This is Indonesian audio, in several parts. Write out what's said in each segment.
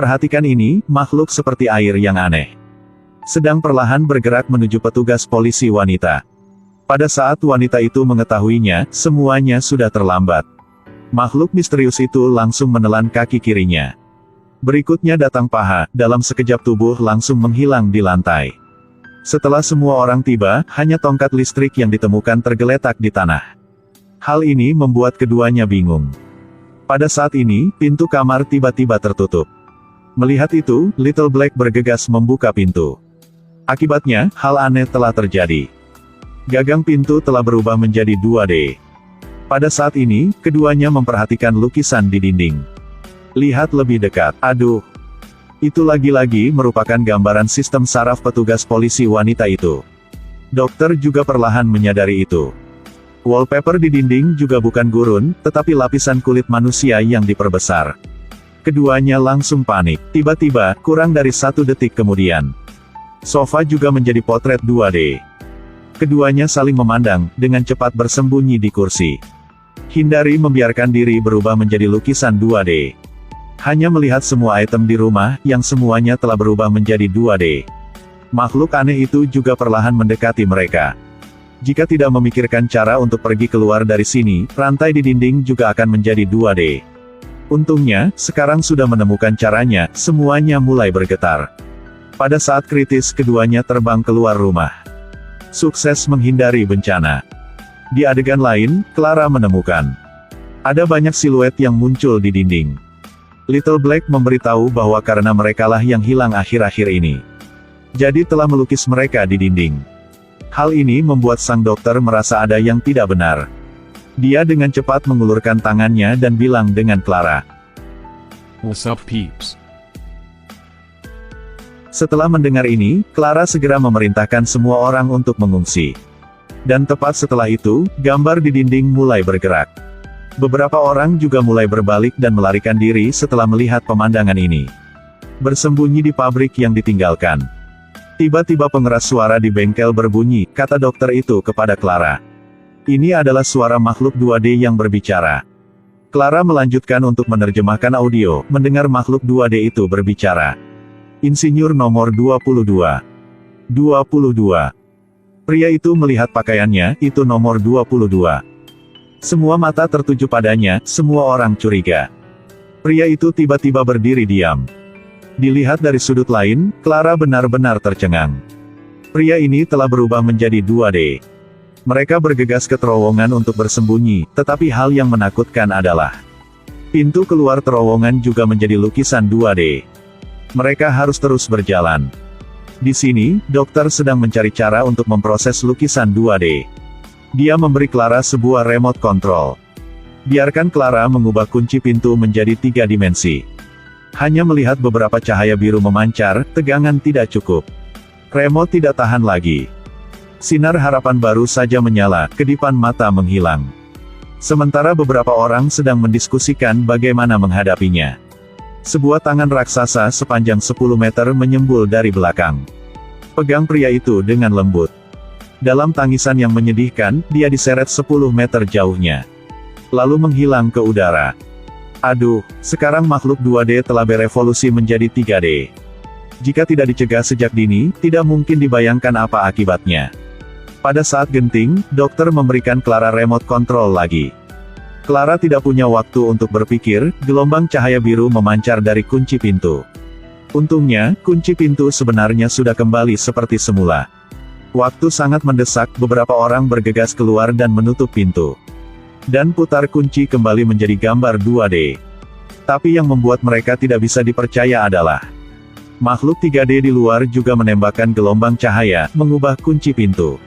Perhatikan ini, makhluk seperti air yang aneh. Sedang perlahan bergerak menuju petugas polisi wanita. Pada saat wanita itu mengetahuinya, semuanya sudah terlambat. Makhluk misterius itu langsung menelan kaki kirinya. Berikutnya datang paha, dalam sekejap tubuh langsung menghilang di lantai. Setelah semua orang tiba, hanya tongkat listrik yang ditemukan tergeletak di tanah. Hal ini membuat keduanya bingung. Pada saat ini, pintu kamar tiba-tiba tertutup. Melihat itu, Little Black bergegas membuka pintu. Akibatnya, hal aneh telah terjadi. Gagang pintu telah berubah menjadi 2D. Pada saat ini, keduanya memperhatikan lukisan di dinding. Lihat lebih dekat. Aduh. Itu lagi-lagi merupakan gambaran sistem saraf petugas polisi wanita itu. Dokter juga perlahan menyadari itu. Wallpaper di dinding juga bukan gurun, tetapi lapisan kulit manusia yang diperbesar. Keduanya langsung panik. Tiba-tiba, kurang dari 1 detik kemudian, sofa juga menjadi potret 2D. Keduanya saling memandang, dengan cepat bersembunyi di kursi. Hindari membiarkan diri berubah menjadi lukisan 2D. Hanya melihat semua item di rumah, yang semuanya telah berubah menjadi 2D. Makhluk aneh itu juga perlahan mendekati mereka. Jika tidak memikirkan cara untuk pergi keluar dari sini, rantai di dinding juga akan menjadi 2D. Untungnya, sekarang sudah menemukan caranya, semuanya mulai bergetar. Pada saat kritis keduanya terbang keluar rumah. Sukses menghindari bencana. Di adegan lain, Clara menemukan ada banyak siluet yang muncul di dinding. Little Black memberitahu bahwa karena merekalah yang hilang akhir-akhir ini. Jadi telah melukis mereka di dinding. Hal ini membuat sang dokter merasa ada yang tidak benar. Dia dengan cepat mengulurkan tangannya dan bilang dengan Clara, "What's up, peeps?" Setelah mendengar ini, Clara segera memerintahkan semua orang untuk mengungsi. Dan tepat setelah itu, gambar di dinding mulai bergerak. Beberapa orang juga mulai berbalik dan melarikan diri setelah melihat pemandangan ini. Bersembunyi di pabrik yang ditinggalkan. Tiba-tiba pengeras suara di bengkel berbunyi, kata dokter itu kepada Clara. Ini adalah suara makhluk 2D yang berbicara. Clara melanjutkan untuk menerjemahkan audio, mendengar makhluk 2D itu berbicara. Insinyur nomor 22. 22. Pria itu melihat pakaiannya, itu nomor 22. Semua mata tertuju padanya, semua orang curiga. Pria itu tiba-tiba berdiri diam. Dilihat dari sudut lain, Clara benar-benar tercengang. Pria ini telah berubah menjadi 2D. Mereka bergegas ke terowongan untuk bersembunyi, tetapi hal yang menakutkan adalah pintu keluar terowongan juga menjadi lukisan 2D. Mereka harus terus berjalan. Di sini, dokter sedang mencari cara untuk memproses lukisan 2D. Dia memberi Clara sebuah remote control. Biarkan Clara mengubah kunci pintu menjadi 3 dimensi. Hanya melihat beberapa cahaya biru memancar, tegangan tidak cukup. Remote tidak tahan lagi. Sinar harapan baru saja menyala, kedipan mata menghilang. Sementara beberapa orang sedang mendiskusikan bagaimana menghadapinya. Sebuah tangan raksasa sepanjang 10 meter menyembul dari belakang. Pegang pria itu dengan lembut. Dalam tangisan yang menyedihkan, dia diseret 10 meter jauhnya. Lalu menghilang ke udara. Aduh, sekarang makhluk 2D telah berevolusi menjadi 3D. Jika tidak dicegah sejak dini, tidak mungkin dibayangkan apa akibatnya. Pada saat genting, dokter memberikan Clara remote control lagi. Clara tidak punya waktu untuk berpikir, gelombang cahaya biru memancar dari kunci pintu. Untungnya, kunci pintu sebenarnya sudah kembali seperti semula. Waktu sangat mendesak, beberapa orang bergegas keluar dan menutup pintu. Dan putar kunci kembali menjadi gambar 2D. Tapi yang membuat mereka tidak bisa dipercaya adalah makhluk 3D di luar juga menembakkan gelombang cahaya, mengubah kunci pintu.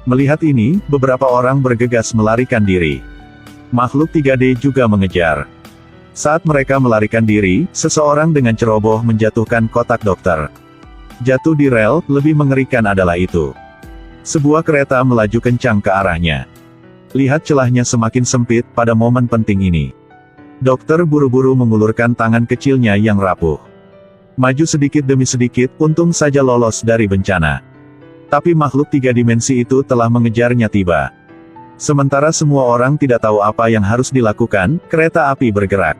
Melihat ini, beberapa orang bergegas melarikan diri. Makhluk 3D juga mengejar. Saat mereka melarikan diri, seseorang dengan ceroboh menjatuhkan kotak dokter. Jatuh di rel, lebih mengerikan adalah itu. Sebuah kereta melaju kencang ke arahnya. Lihat celahnya semakin sempit pada momen penting ini. Dokter buru-buru mengulurkan tangan kecilnya yang rapuh. Maju sedikit demi sedikit, untung saja lolos dari bencana. Tapi makhluk 3 dimensi itu telah mengejarnya tiba. Sementara semua orang tidak tahu apa yang harus dilakukan, kereta api bergerak.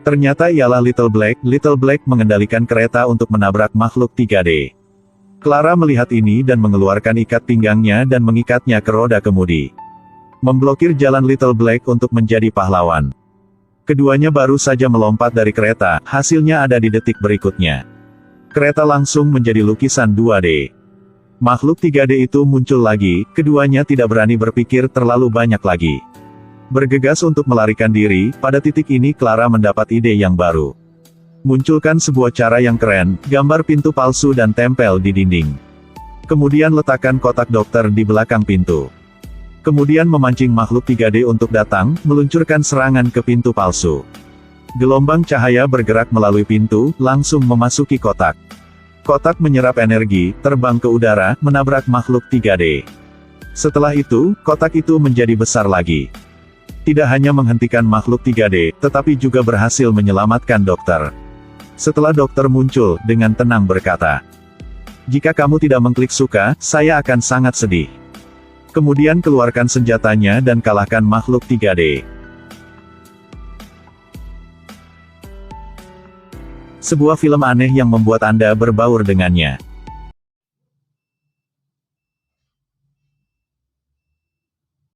Ternyata ialah Little Black. Little Black mengendalikan kereta untuk menabrak makhluk 3D. Clara melihat ini dan mengeluarkan ikat pinggangnya dan mengikatnya ke roda kemudi. Memblokir jalan Little Black untuk menjadi pahlawan. Keduanya baru saja melompat dari kereta, hasilnya ada di detik berikutnya. Kereta langsung menjadi lukisan 2D. Makhluk 3D itu muncul lagi, keduanya tidak berani berpikir terlalu banyak lagi. Bergegas untuk melarikan diri, pada titik ini Clara mendapat ide yang baru. Munculkan sebuah cara yang keren, gambar pintu palsu dan tempel di dinding. Kemudian letakkan kotak dokter di belakang pintu. Kemudian memancing makhluk 3D untuk datang, meluncurkan serangan ke pintu palsu. Gelombang cahaya bergerak melalui pintu, langsung memasuki kotak. Kotak menyerap energi, terbang ke udara, menabrak makhluk 3D. Setelah itu, kotak itu menjadi besar lagi. Tidak hanya menghentikan makhluk 3D, tetapi juga berhasil menyelamatkan dokter. Setelah dokter muncul, dengan tenang berkata, "Jika kamu tidak mengklik suka, saya akan sangat sedih." Kemudian keluarkan senjatanya dan kalahkan makhluk 3D. Sebuah film aneh yang membuat Anda berbaur dengannya.